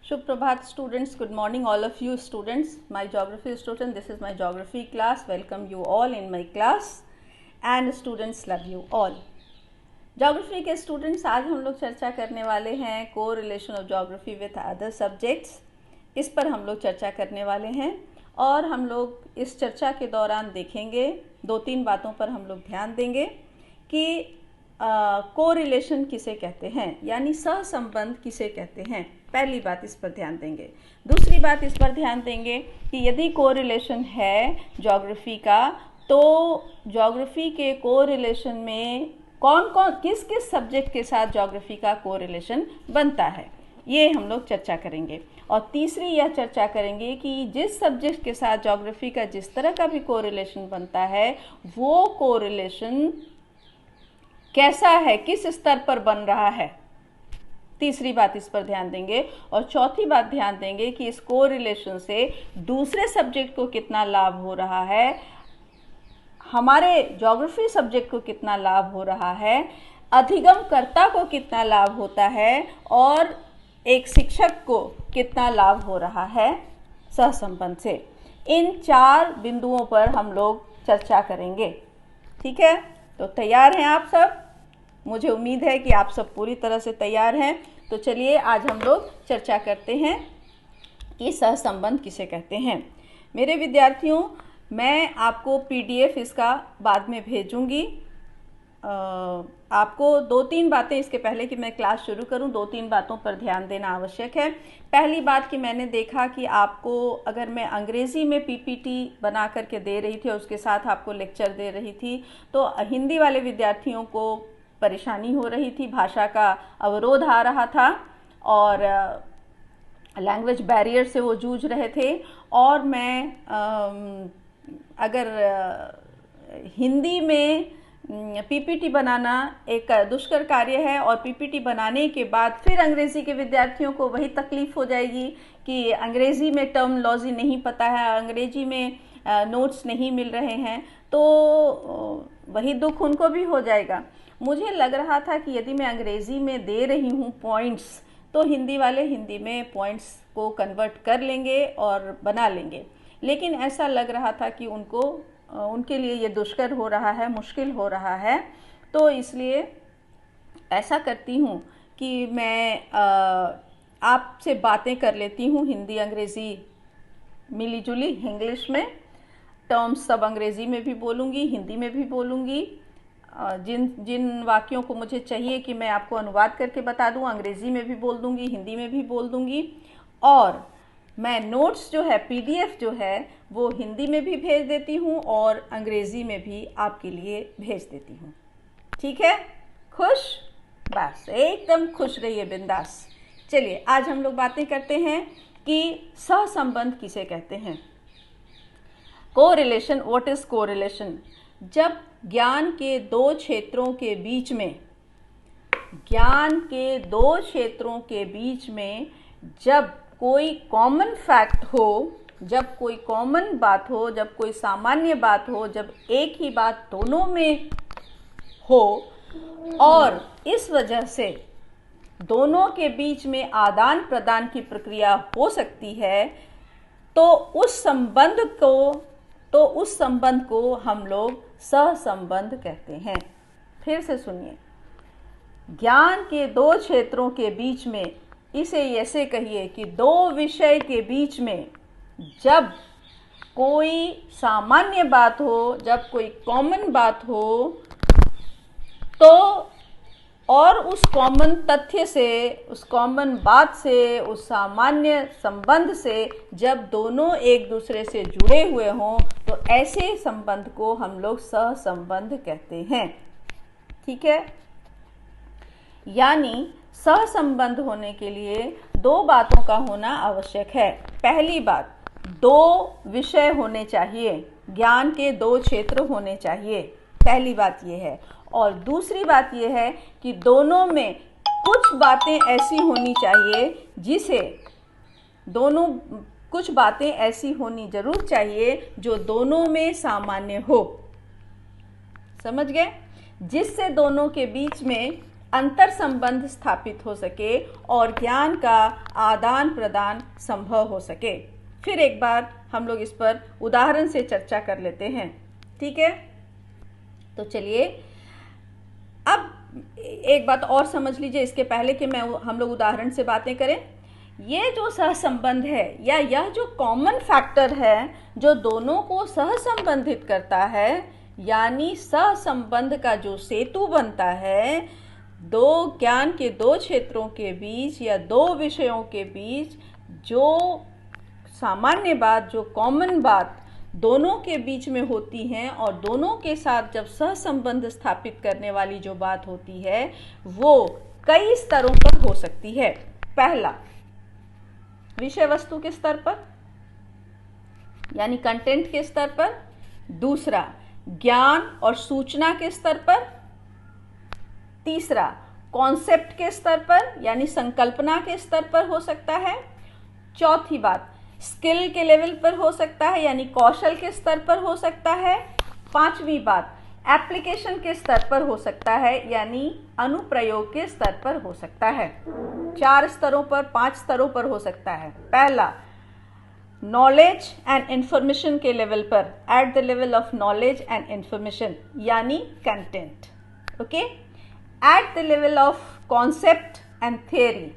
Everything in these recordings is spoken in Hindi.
Shubh students, good morning all of you students, my geography student, this is my geography class. Welcome you all in my class and students love you all. Geography के students, आज हम लोग चर्चा करने वाले हैं correlation of geography with other subjects. इस पर हम लोग चर्चा करने वाले हैं और हम लोग इस चर्चा के दौरान देखेंगे, दो तीन बातों पर हम लोग ध्यान देंगे कि कोरिलेशन किसे कहते हैं, यानी सहसंबंध किसे कहते हैं. पहली बात इस पर ध्यान देंगे. दूसरी बात इस पर ध्यान देंगे कि यदि कोरिलेशन है ज्योग्राफी का, तो ज्योग्राफी के कोरिलेशन में कौन कौन किस किस सब्जेक्ट के साथ ज्योग्राफी का कोरिलेशन बनता है, ये हम लोग चर्चा करेंगे. और तीसरी यह चर्चा करेंगे कि जिस सब्जेक्ट के साथ ज्योग्राफी का जिस तरह का भी कोरिलेशन बनता है, वो कोरिलेशन कैसा है, किस स्तर पर बन रहा है. तीसरी बात इस पर ध्यान देंगे. और चौथी बात ध्यान देंगे कि इस कोरिलेशन से दूसरे सब्जेक्ट को कितना लाभ हो रहा है, हमारे ज्योग्राफी सब्जेक्ट को कितना लाभ हो रहा है, अधिगमकर्ता को कितना लाभ होता है और एक शिक्षक को कितना लाभ हो रहा है सहसंबंध से. इन चार बिंदुओं पर हम लोग चर्चा करेंगे. ठीक है, तो तैयार हैं आप सब? मुझे उम्मीद है कि आप सब पूरी तरह से तैयार हैं. तो चलिए आज हम लोग चर्चा करते हैं कि सहसंबंध किसे कहते हैं. मेरे विद्यार्थियों, मैं आपको पीडीएफ इसका बाद में भेजूंगी. आपको दो तीन बातें, इसके पहले कि मैं क्लास शुरू करूं, दो तीन बातों पर ध्यान देना आवश्यक है. पहली बात कि मैंने देखा कि आपको अगर मैं अंग्रेज़ी में पीपीटी बना करके दे रही थी और उसके साथ आपको लेक्चर दे रही थी, तो हिंदी वाले विद्यार्थियों को परेशानी हो रही थी, भाषा का अवरोध आ रहा था और लैंग्वेज बैरियर से वो जूझ रहे थे. और मैं अगर हिंदी में पीपीटी बनाना एक दुष्कर कार्य है और पीपीटी बनाने के बाद फिर अंग्रेज़ी के विद्यार्थियों को वही तकलीफ़ हो जाएगी कि अंग्रेज़ी में टर्मिनोलॉजी नहीं पता है, अंग्रेज़ी में नोट्स नहीं मिल रहे हैं, तो वही दुख उनको भी हो जाएगा. मुझे लग रहा था कि यदि मैं अंग्रेज़ी में दे रही हूँ पॉइंट्स, तो हिंदी वाले हिंदी में पॉइंट्स को कन्वर्ट कर लेंगे और बना लेंगे. लेकिन ऐसा लग रहा था कि उनके लिए ये दुष्कर हो रहा है, मुश्किल हो रहा है. तो इसलिए ऐसा करती हूँ कि मैं आपसे बातें कर लेती हूँ हिंदी अंग्रेज़ी मिली जुली, इंग्लिश में टर्म्स सब अंग्रेज़ी में भी बोलूँगी, हिंदी में भी बोलूँगी. जिन वाक्यों को मुझे चाहिए कि मैं आपको अनुवाद करके बता दूं, अंग्रेज़ी में भी बोल दूंगी, हिंदी में भी बोल दूंगी. और मैं नोट्स जो है, पीडीएफ जो है, वो हिंदी में भी भेज देती हूं और अंग्रेज़ी में भी आपके लिए भेज देती हूं. ठीक है, खुश? बस एकदम खुश रहिए, बिंदास. चलिए आज हम लोग बातें करते हैं कि सहसंबंध किसे कहते हैं. Correlation, what is correlation? जब ज्ञान के दो क्षेत्रों के बीच में जब कोई कॉमन फैक्ट हो, जब कोई कॉमन बात हो, जब कोई सामान्य बात हो, जब एक ही बात दोनों में हो और इस वजह से दोनों के बीच में आदान प्रदान की प्रक्रिया हो सकती है, तो उस संबंध को हम लोग सहसंबंध कहते हैं. फिर से सुनिए, ज्ञान के दो क्षेत्रों के बीच में, इसे ऐसे कहिए कि दो विषय के बीच में जब कोई सामान्य बात हो, जब कोई कॉमन बात हो, तो और उस कॉमन तथ्य से, उस कॉमन बात से, उस सामान्य संबंध से जब दोनों एक दूसरे से जुड़े हुए हों, तो ऐसे संबंध को हम लोग सहसंबंध कहते हैं. ठीक है, यानी सहसंबंध होने के लिए दो बातों का होना आवश्यक है. पहली बात, दो विषय होने चाहिए, ज्ञान के दो क्षेत्र होने चाहिए. पहली बात यह है. और दूसरी बात यह है कि दोनों में कुछ बातें ऐसी होनी चाहिए कुछ बातें ऐसी होनी जरूर चाहिए जो दोनों में सामान्य हो. समझ गए? जिससे दोनों के बीच में अंतर संबंध स्थापित हो सके और ज्ञान का आदान प्रदान संभव हो सके। फिर एक बार हम लोग इस पर उदाहरण से चर्चा कर लेते हैं, ठीक है। तो चलिए अब एक बात और समझ लीजिए इसके पहले कि हम लोग उदाहरण से बातें करें। ये जो सहसंबंध है या यह जो कॉमन फैक्टर है जो दोनों को सहसंबंधित करता है, यानी सहसंबंध का जो सेतु बनता है दो ज्ञान के दो क्षेत्रों के बीच या दो विषयों के बीच, जो सामान्य बात, जो कॉमन बात दोनों के बीच में होती हैं और दोनों के साथ जब सहसंबंध स्थापित करने वाली जो बात होती है वो कई स्तरों पर हो सकती है। पहला, विषय वस्तु के स्तर पर यानी कंटेंट के स्तर पर। दूसरा, ज्ञान और सूचना के स्तर पर। तीसरा, कॉन्सेप्ट के स्तर पर यानी संकल्पना के स्तर पर हो सकता है। चौथी बात, स्किल के लेवल पर हो सकता है यानी कौशल के स्तर पर हो सकता है। पांचवी बात, एप्लीकेशन के स्तर पर हो सकता है यानी अनुप्रयोग के स्तर पर हो सकता है। 4 स्तरों पर, 5 स्तरों पर हो सकता है। पहला, नॉलेज एंड इंफॉर्मेशन के लेवल पर, at the level of knowledge and information यानी content, okay. At the level of concept and theory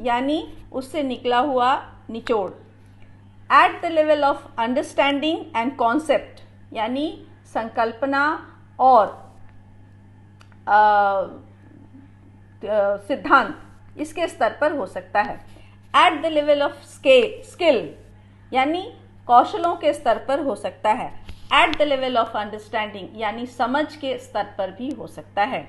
यानी उससे निकला हुआ निचोड़। At the level of understanding and concept यानी संकल्पना और सिद्धांत, इसके स्तर पर हो सकता है। Eight the level of skill यानी कौशलों के स्तर पर हो सकता है। Eight the level of understanding यानी समझ के स्तर पर भी हो सकता है।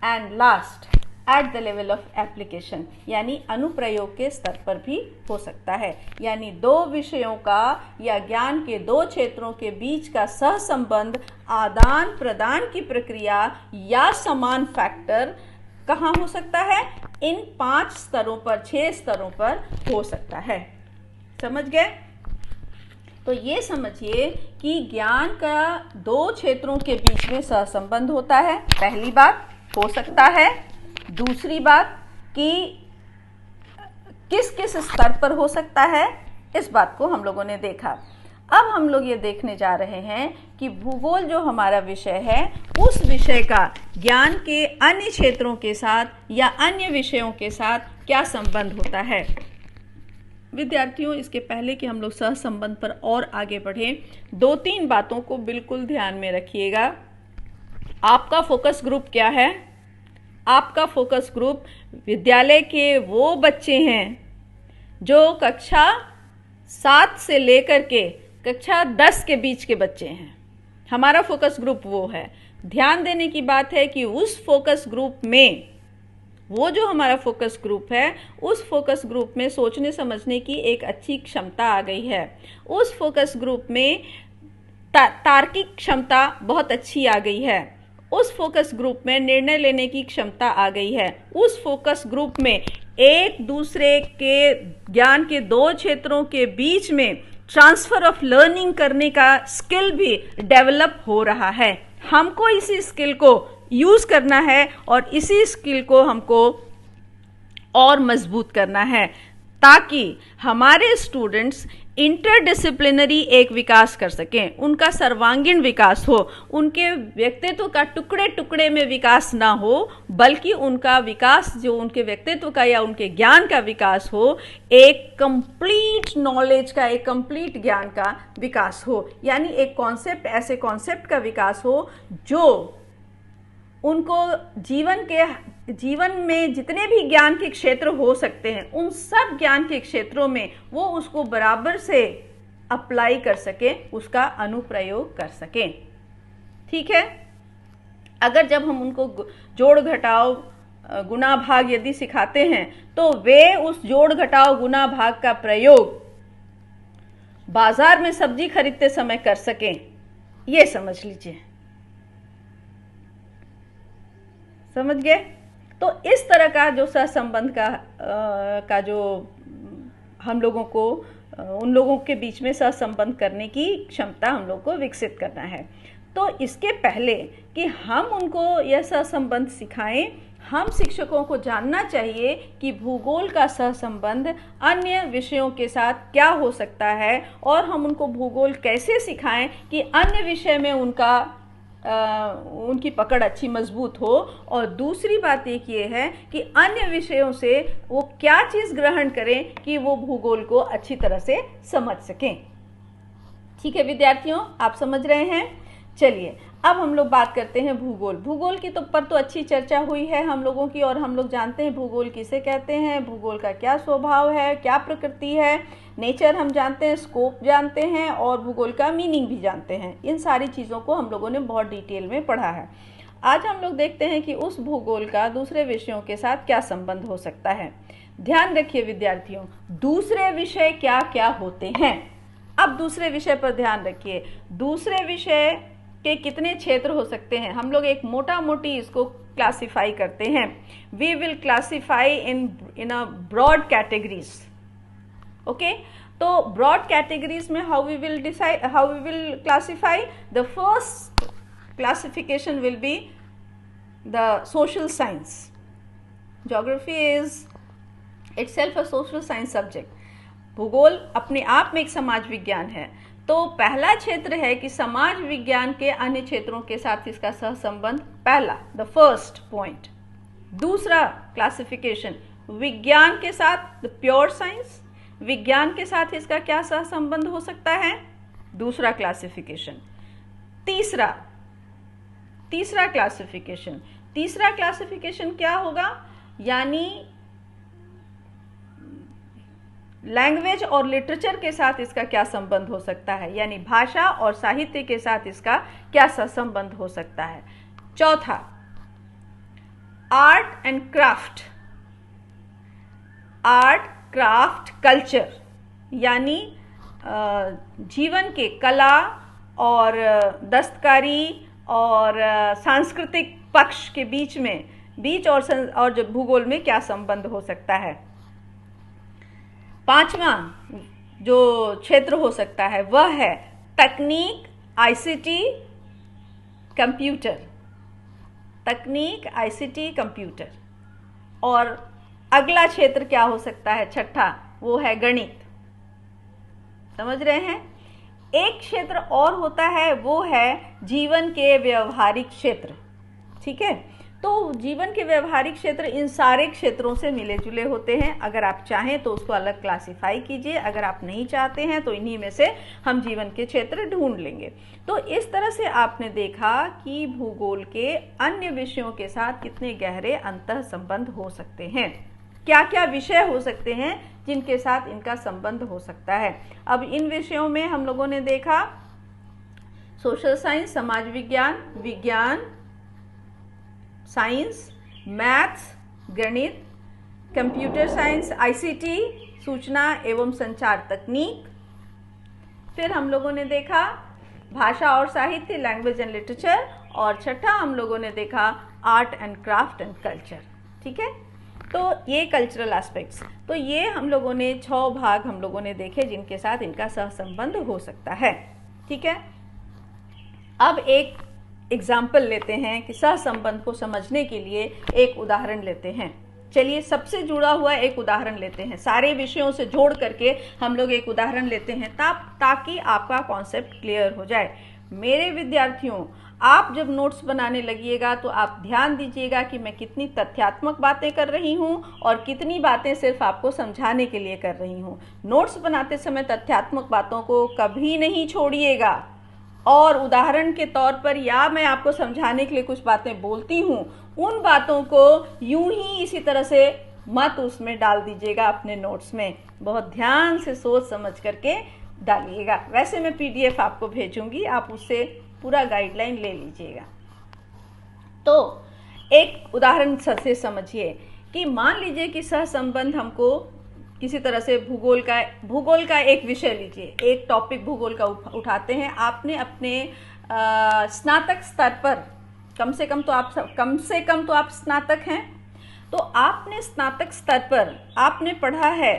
And last, eight the level of application यानी अनुप्रयोग के स्तर पर भी हो सकता है। यानी दो विषयों का या ज्ञान के दो क्षेत्रों के बीच का सहसंबंध, आदान प्रदान की प्रक्रिया या समान फैक्टर कहाँ हो सकता है? इन 5 स्तरों पर, 6 स्तरों पर हो सकता है। समझ गए? तो ये समझिए कि ज्ञान का दो क्षेत्रों के बीच में सहसंबंध होता है, पहली बात हो सकता है। दूसरी बात कि किस किस स्तर पर हो सकता है, इस बात को हम लोगों ने देखा। अब हम लोग ये देखने जा रहे हैं कि भूगोल जो हमारा विषय है, उस विषय का ज्ञान के अन्य क्षेत्रों के साथ या अन्य विषयों के साथ क्या संबंध होता है। विद्यार्थियों, इसके पहले कि हम लोग सहसंबंध पर और आगे बढ़ें, 2-3 बातों को बिल्कुल ध्यान में रखिएगा। आपका फोकस ग्रुप क्या है? आपका फोकस ग्रुप विद्यालय के वो बच्चे हैं जो कक्षा 7 से लेकर के कक्षा 10 के बीच के बच्चे हैं। हमारा फोकस ग्रुप वो है। ध्यान देने की बात है कि उस फोकस ग्रुप में, वो जो हमारा फोकस ग्रुप है, उस फोकस ग्रुप में सोचने समझने की एक अच्छी क्षमता आ गई है। उस फोकस ग्रुप में तार्किक क्षमता बहुत अच्छी आ गई है। उस फोकस ग्रुप में निर्णय लेने की क्षमता आ गई है। उस फोकस ग्रुप में एक दूसरे के ज्ञान के दो क्षेत्रों के बीच में ट्रांसफर ऑफ लर्निंग करने का स्किल भी डेवलप हो रहा है। हमको इसी स्किल को यूज करना है और इसी स्किल को हमको और मजबूत करना है ताकि हमारे स्टूडेंट्स इंटरडिसिप्लिनरी एक विकास कर सकें, उनका सर्वांगीण विकास हो, उनके व्यक्तित्व का टुकड़े टुकड़े में विकास ना हो, बल्कि उनका विकास जो उनके व्यक्तित्व का या उनके ज्ञान का विकास हो, एक कंप्लीट नॉलेज का, एक कंप्लीट ज्ञान का विकास हो। यानी एक कॉन्सेप्ट, ऐसे कॉन्सेप्ट का विकास हो जो उनको जीवन में जितने भी ज्ञान के क्षेत्र हो सकते हैं, उन सब ज्ञान के क्षेत्रों में वो उसको बराबर से अप्लाई कर सके, उसका अनुप्रयोग कर सकें। ठीक है? अगर जब हम उनको जोड़ घटाव गुणा भाग यदि सिखाते हैं तो वे उस जोड़ घटाव गुणा भाग का प्रयोग बाजार में सब्जी खरीदते समय कर सकें, ये समझ लीजिए। समझ गए? तो इस तरह का जो सहसंबंध का जो हम लोगों को, उन लोगों के बीच में सहसंबंध करने की क्षमता हम लोग को विकसित करना है। तो इसके पहले कि हम उनको यह सहसंबंध सिखाएं, हम शिक्षकों को जानना चाहिए कि भूगोल का सहसंबंध अन्य विषयों के साथ क्या हो सकता है और हम उनको भूगोल कैसे सिखाएं कि अन्य विषय में उनकी पकड़ अच्छी मजबूत हो। और दूसरी बात एक ये है कि अन्य विषयों से वो क्या चीज़ ग्रहण करें कि वो भूगोल को अच्छी तरह से समझ सकें। ठीक है विद्यार्थियों, आप समझ रहे हैं। चलिए अब हम लोग बात करते हैं भूगोल की पर तो अच्छी चर्चा हुई है हम लोगों की, और हम लोग जानते हैं भूगोल किसे कहते हैं, भूगोल का क्या स्वभाव है, क्या प्रकृति है, नेचर हम जानते हैं, स्कोप जानते हैं और भूगोल का मीनिंग भी जानते हैं। इन सारी चीज़ों को हम लोगों ने बहुत डिटेल में पढ़ा है। आज हम लोग देखते हैं कि उस भूगोल का दूसरे विषयों के साथ क्या संबंध हो सकता है। ध्यान रखिए विद्यार्थियों, दूसरे विषय क्या क्या होते हैं। अब दूसरे विषय पर ध्यान रखिए। दूसरे विषय के कितने क्षेत्र हो सकते हैं, हम लोग एक मोटा मोटी इसको क्लासिफाई करते हैं। We will classify in a broad categories. Okay, तो ब्रॉड कैटेगरीज में how we will classify, the first classification will be the social science. Geography is itself a social science subject. भूगोल अपने आप में एक समाज विज्ञान है। तो पहला क्षेत्र है कि समाज विज्ञान के अन्य क्षेत्रों के साथ इसका सहसंबंध, पहला द फर्स्ट पॉइंट। दूसरा क्लासिफिकेशन, विज्ञान के साथ द प्योर साइंस, विज्ञान के साथ इसका क्या सहसंबंध हो सकता है, दूसरा क्लासिफिकेशन। तीसरा क्लासिफिकेशन क्या होगा, यानी लैंग्वेज और लिटरेचर के साथ इसका क्या संबंध हो सकता है, यानी भाषा और साहित्य के साथ इसका क्या संबंध हो सकता है। चौथा, आर्ट एंड क्राफ्ट कल्चर, यानी जीवन के कला और दस्तकारी और सांस्कृतिक पक्ष के बीच और जो भूगोल में क्या संबंध हो सकता है। पांचवा जो क्षेत्र हो सकता है वह है तकनीक, आईसीटी, कंप्यूटर। और अगला क्षेत्र क्या हो सकता है, छठा, वो है गणित। समझ रहे हैं। एक क्षेत्र और होता है, वो है जीवन के व्यवहारिक क्षेत्र। ठीक है, तो जीवन के व्यवहारिक क्षेत्र इन सारे क्षेत्रों से मिले जुले होते हैं। अगर आप चाहें तो उसको अलग क्लासिफाई कीजिए, अगर आप नहीं चाहते हैं तो इन्हीं में से हम जीवन के क्षेत्र ढूंढ लेंगे। तो इस तरह से आपने देखा कि भूगोल के अन्य विषयों के साथ कितने गहरे अंतः संबंध हो सकते हैं, क्या क्या विषय हो सकते हैं जिनके साथ इनका संबंध हो सकता है। अब इन विषयों में हम लोगों ने देखा सोशल साइंस, समाज विज्ञान, साइंस, मैथ्स, गणित, कंप्यूटर साइंस, आईसीटी, सूचना एवं संचार तकनीक। फिर हम लोगों ने देखा भाषा और साहित्य, लैंग्वेज एंड लिटरेचर। और छठा हम लोगों ने देखा art and craft and culture. ठीक है, तो ये कल्चरल एस्पेक्ट्स, तो ये हम लोगों ने 6 भाग हम लोगों ने देखे जिनके साथ इनका सहसंबंध हो सकता है। ठीक है, अब एक एग्जाम्पल लेते हैं कि सहसंबंध को समझने के लिए एक उदाहरण लेते हैं। चलिए सबसे जुड़ा हुआ एक उदाहरण लेते हैं, सारे विषयों से जोड़ करके हम लोग एक उदाहरण लेते हैं ताकि आपका कॉन्सेप्ट क्लियर हो जाए। मेरे विद्यार्थियों, आप जब नोट्स बनाने लगिएगा तो आप ध्यान दीजिएगा कि मैं कितनी तथ्यात्मक बातें कर रही हूँ और कितनी बातें सिर्फ आपको समझाने के लिए कर रही हूँ। नोट्स बनाते समय तथ्यात्मक बातों को कभी नहीं छोड़िएगा। और उदाहरण के तौर पर या मैं आपको समझाने के लिए कुछ बातें बोलती हूँ, उन बातों को यूं ही इसी तरह से मत उसमें डाल दीजिएगा अपने नोट्स में। बहुत ध्यान से सोच समझ करके डालिएगा। वैसे मैं पीडीएफ आपको भेजूंगी, आप उससे पूरा गाइडलाइन ले लीजिएगा। तो एक उदाहरण से समझिए कि मान लीजिए कि सहसंबंध हमको किसी तरह से भूगोल का एक विषय लीजिए, एक टॉपिक भूगोल का उठाते हैं। आपने अपने स्नातक स्तर पर कम से कम तो आप स्नातक हैं, तो आपने स्नातक स्तर पर आपने पढ़ा है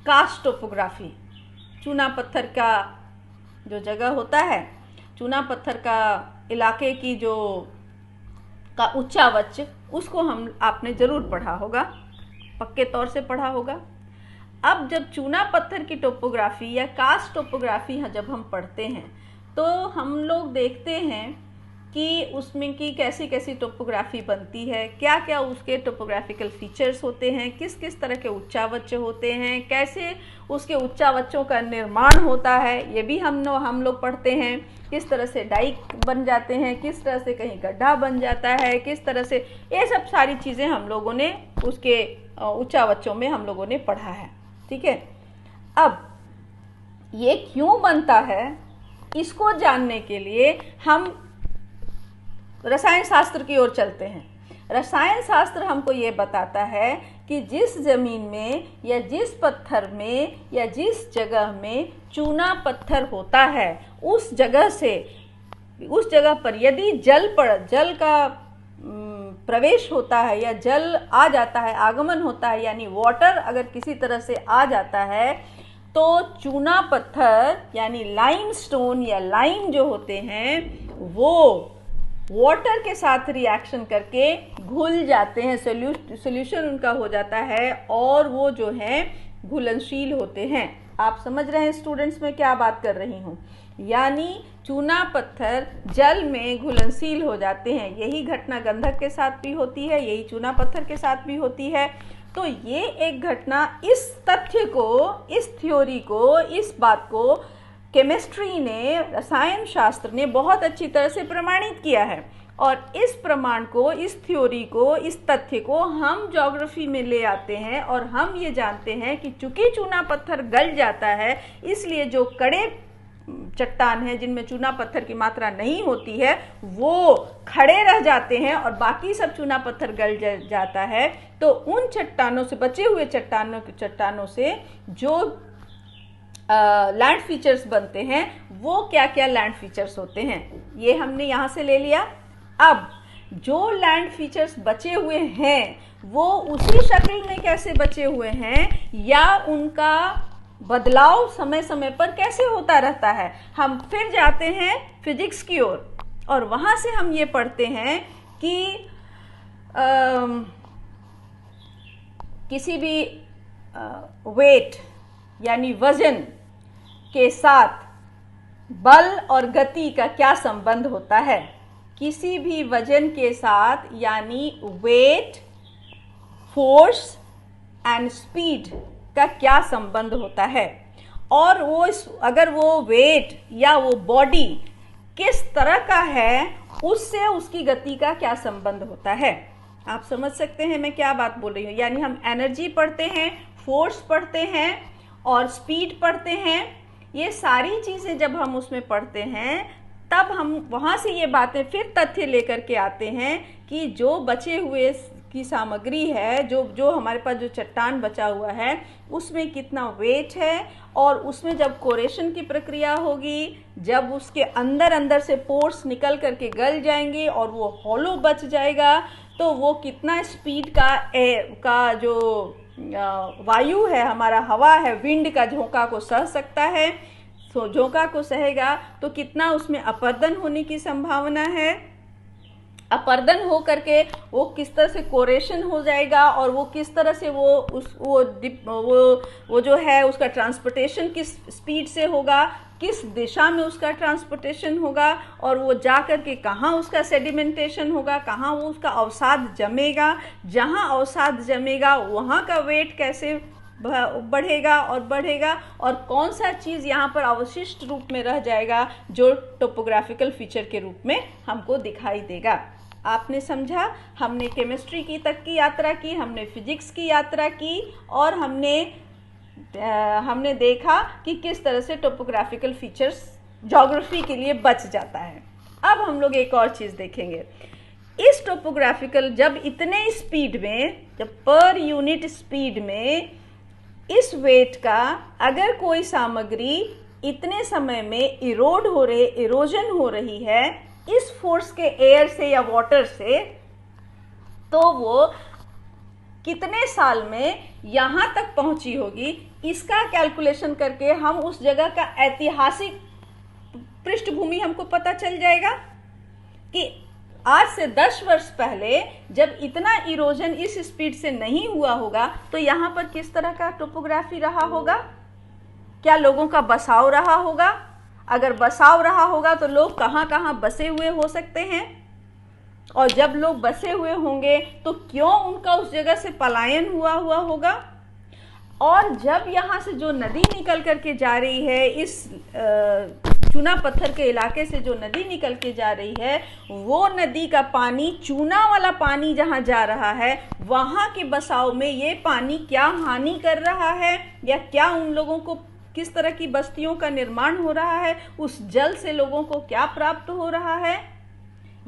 कास्ट टोपोग्राफी, चूना पत्थर का जो जगह होता है, चूना पत्थर का इलाके की जो का उच्चावच, उसको आपने जरूर पढ़ा होगा, पक्के तौर से पढ़ा होगा। अब जब चूना पत्थर की टोपोग्राफी या कास्ट टोपोग्राफी जब हम पढ़ते हैं तो हम लोग देखते हैं कि उसमें की कैसी कैसी टोपोग्राफी बनती है, क्या क्या उसके टोपोग्राफिकल फीचर्स होते हैं, किस किस तरह के उच्चावच होते हैं, कैसे उसके उच्चावचों का निर्माण होता है, ये भी हम लोग पढ़ते हैं। किस तरह से डाइक बन जाते हैं, किस तरह से कहीं गड्ढा बन जाता है, किस तरह से, ये सब सारी चीज़ें हम लोगों ने उसके उच्चावचों में हम लोगों ने पढ़ा है। ठीक है, अब ये क्यों बनता है, इसको जानने के लिए हम रसायन शास्त्र की ओर चलते हैं। रसायन शास्त्र हमको ये बताता है कि जिस जमीन में या जिस पत्थर में या जिस जगह में चूना पत्थर होता है, उस जगह पर यदि जल का प्रवेश होता है या जल आ जाता है, आगमन होता है, यानी वाटर अगर किसी तरह से आ जाता है, तो चूना पत्थर यानी लाइमस्टोन या लाइम जो होते हैं वो वाटर के साथ रिएक्शन करके घुल जाते हैं, सोल्यूशन उनका हो जाता है और वो जो है घुलनशील होते हैं। आप समझ रहे हैं स्टूडेंट्स, मैं क्या बात कर रही हूँ? यानी चूना पत्थर जल में घुलनशील हो जाते हैं। यही घटना गंधक के साथ भी होती है, यही चूना पत्थर के साथ भी होती है। तो ये एक घटना, इस तथ्य को, इस थ्योरी को, इस बात को केमिस्ट्री ने, रसायन शास्त्र ने बहुत अच्छी तरह से प्रमाणित किया है। और इस प्रमाण को, इस थ्योरी को, इस तथ्य को हम ज्योग्राफी में ले आते हैं और हम ये जानते हैं कि चूंकि चूना पत्थर गल जाता है, इसलिए जो कड़े चट्टान हैं जिनमें चूना पत्थर की मात्रा नहीं होती है वो खड़े रह जाते हैं और बाकी सब चूना पत्थर गल जाता है। तो उन चट्टानों से, बचे हुए चट्टानों से जो लैंड फीचर्स बनते हैं, वो क्या क्या लैंड फीचर्स होते हैं, ये हमने यहाँ से ले लिया। अब जो लैंड फीचर्स बचे हुए हैं वो उसी शक्ल में कैसे बचे हुए हैं या उनका बदलाव समय समय पर कैसे होता रहता है, हम फिर जाते हैं फिजिक्स की ओर और वहाँ से हम ये पढ़ते हैं कि किसी भी वेट यानी वजन के साथ बल और गति का क्या संबंध होता है। किसी भी वजन के साथ यानी वेट, फोर्स एंड स्पीड का क्या संबंध होता है, और वो अगर वो वेट या वो बॉडी किस तरह का है, उससे उसकी गति का क्या संबंध होता है। आप समझ सकते हैं मैं क्या बात बोल रही हूँ। यानी हम एनर्जी पढ़ते हैं, फोर्स पढ़ते हैं और स्पीड पढ़ते हैं। ये सारी चीज़ें जब हम उसमें पढ़ते हैं तब हम वहाँ से ये बातें फिर तथ्य लेकर के आते हैं कि जो बचे हुए की सामग्री है, जो हमारे पास जो चट्टान बचा हुआ है उसमें कितना वेट है, और उसमें जब कोरेशन की प्रक्रिया होगी, जब उसके अंदर से पोर्स निकल करके गल जाएंगे और वो हॉलो बच जाएगा, तो वो कितना स्पीड का जो वायु है, हमारा हवा है, विंड का झोंका को सह सकता है। तो झोंका को सहेगा तो कितना उसमें अपर्दन होने की संभावना है, अपर्दन हो करके वो किस तरह से कोरेशन हो जाएगा और वो किस तरह से वो जो है उसका ट्रांसपोर्टेशन किस स्पीड से होगा, किस दिशा में उसका ट्रांसपोर्टेशन होगा, और वो जा कर के कहाँ उसका सेडिमेंटेशन होगा, कहाँ वो उसका अवसाद जमेगा, जहाँ अवसाद जमेगा वहाँ का वेट कैसे बढ़ेगा, और कौन सा चीज़ यहाँ पर अवशिष्ट रूप में रह जाएगा जो टोपोग्राफिकल फीचर के रूप में हमको दिखाई देगा। आपने समझा, हमने केमिस्ट्री की तक की यात्रा की, हमने फिजिक्स की यात्रा की, और हमने देखा कि किस तरह से टोपोग्राफिकल फीचर्स ज्योग्राफी के लिए बच जाता है। अब हम लोग एक और चीज़ देखेंगे। इस टोपोग्राफिकल जब इतने स्पीड में, जब पर यूनिट स्पीड में इस वेट का अगर कोई सामग्री इतने समय में इरोजन हो रही है इस फोर्स के एयर से या वाटर से, तो वो कितने साल में यहाँ तक पहुँची होगी, इसका कैलकुलेशन करके हम उस जगह का ऐतिहासिक पृष्ठभूमि हमको पता चल जाएगा कि आज से 10 वर्ष पहले जब इतना इरोजन इस स्पीड से नहीं हुआ होगा तो यहाँ पर किस तरह का टोपोग्राफी रहा होगा? क्या लोगों का बसाव रहा होगा? अगर बसाव रहा होगा तो लोग कहाँ कहाँ बसे हुए हो सकते हैं, और जब लोग बसे हुए होंगे तो क्यों उनका उस जगह से पलायन हुआ होगा। और जब यहाँ से जो नदी निकल करके जा रही है, इस चूना पत्थर के इलाके से जो नदी निकल के जा रही है, वो नदी का पानी, चूना वाला पानी जहाँ जा रहा है, वहाँ के बसाव में ये पानी क्या हानि कर रहा है, या क्या उन लोगों को किस तरह की बस्तियों का निर्माण हो रहा है, उस जल से लोगों को क्या प्राप्त हो रहा है।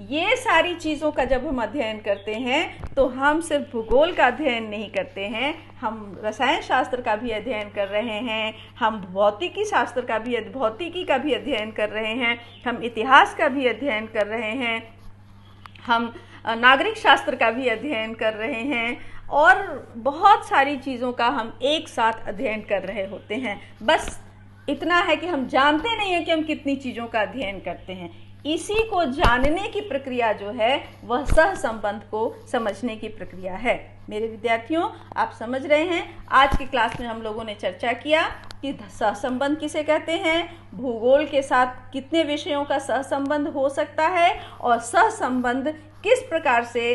ये सारी चीज़ों का जब हम अध्ययन करते हैं तो हम सिर्फ भूगोल का अध्ययन नहीं करते हैं, हम रसायन शास्त्र का भी अध्ययन कर रहे हैं, हम भौतिकी का भी अध्ययन कर रहे हैं, हम इतिहास का भी अध्ययन कर रहे हैं, हम नागरिक शास्त्र का भी अध्ययन कर रहे हैं, और बहुत सारी चीज़ों का हम एक साथ अध्ययन कर रहे होते हैं। बस इतना है कि हम जानते नहीं हैं कि हम कितनी चीज़ों का अध्ययन करते हैं। इसी को जानने की प्रक्रिया जो है वह सहसंबंध को समझने की प्रक्रिया है। मेरे विद्यार्थियों, आप समझ रहे हैं, आज की क्लास में हम लोगों ने चर्चा किया कि सहसंबंध किसे कहते हैं, भूगोल के साथ कितने विषयों का सहसंबंध हो सकता है, और सहसंबंध किस प्रकार से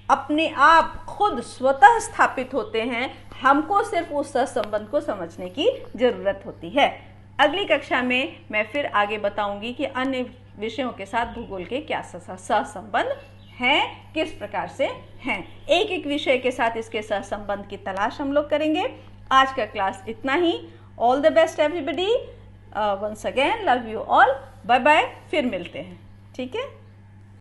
अपने आप खुद स्वतः स्थापित होते हैं। हमको सिर्फ उस सहसंबंध को समझने की जरूरत होती है। अगली कक्षा में मैं फिर आगे बताऊंगी कि अन्य विषयों के साथ भूगोल के क्या सहसंबंध हैं, किस प्रकार से हैं। एक एक विषय के साथ इसके सहसंबंध की तलाश हम लोग करेंगे। आज का क्लास इतना ही। All the best everybody, once again love you all, bye bye, फिर मिलते हैं, ठीक है।